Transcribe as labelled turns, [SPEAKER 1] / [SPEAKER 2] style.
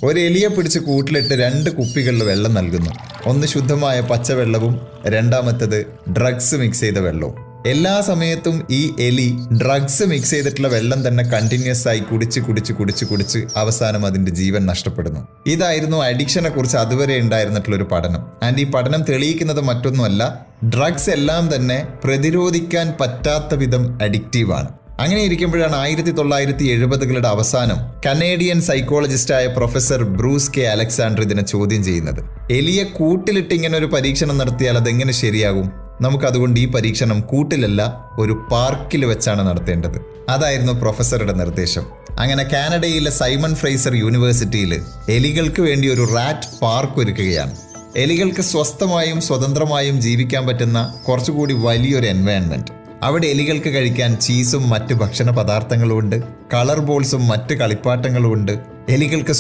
[SPEAKER 1] ഒരു എലിയെ പിടിച്ച് കൂട്ടിലിട്ട് 2 കുപ്പികളിൽ വെള്ളം നൽകുന്നു. ഒന്ന് ശുദ്ധമായ പച്ചവെള്ളവും രണ്ടാമത്തത് ഡ്രഗ്സ് മിക്സ് ചെയ്ത വെള്ളവും. എല്ലാ സമയത്തും ഈ എലി ഡ്രഗ്സ് മിക്സ് ചെയ്തിട്ടുള്ള വെള്ളം തന്നെ കണ്ടിന്യൂസ് ആയി കുടിച്ച് അവസാനം അതിന്റെ ജീവൻ നഷ്ടപ്പെടുന്നു. ഇതായിരുന്നു അഡിക്ഷനെ കുറിച്ച് അതുവരെ ഉണ്ടായിരുന്നിട്ടുള്ള ഒരു പഠനം. ആൻഡ് ഈ പഠനം തെളിയിക്കുന്നത് മറ്റൊന്നുമല്ല, ഡ്രഗ്സ് എല്ലാം തന്നെ പ്രതിരോധിക്കാൻ പറ്റാത്ത വിധം അഡിക്റ്റീവാണ്. അങ്ങനെ ഇരിക്കുമ്പോഴാണ് 1970കളുടെ അവസാനം കനേഡിയൻ സൈക്കോളജിസ്റ്റായ പ്രൊഫസർ ബ്രൂസ് കെ അലക്സാണ്ടർ ഇതിനെ ചോദ്യം ചെയ്യുന്നത്. എലിയെ കൂട്ടിലിട്ട് ഇങ്ങനെ ഒരു പരീക്ഷണം നടത്തിയാൽ അതെങ്ങനെ ശരിയാകും? നമുക്കതുകൊണ്ട് ഈ പരീക്ഷണം കൂട്ടിലല്ല, ഒരു പാർക്കിൽ വെച്ചാണ് നടത്തേണ്ടത്. അതായിരുന്നു പ്രൊഫസറുടെ നിർദ്ദേശം. അങ്ങനെ കാനഡയിലെ സൈമൺ ഫ്രേസർ യൂണിവേഴ്സിറ്റിയിൽ എലികൾക്ക് വേണ്ടി ഒരു റാറ്റ് പാർക്ക് ഒരുക്കുകയാണ്. എലികൾക്ക് സ്വസ്ഥമായും സ്വതന്ത്രമായും ജീവിക്കാൻ പറ്റുന്ന കുറച്ചുകൂടി വലിയൊരു എൻവയൺമെന്റ്. അവിടെ എലികൾക്ക് കഴിക്കാൻ ചീസും മറ്റ് ഭക്ഷണ പദാർത്ഥങ്ങളും ഉണ്ട്, കളർ ബോൾസും മറ്റ് കളിപ്പാട്ടങ്ങളും ഉണ്ട്. എലികൾക്ക്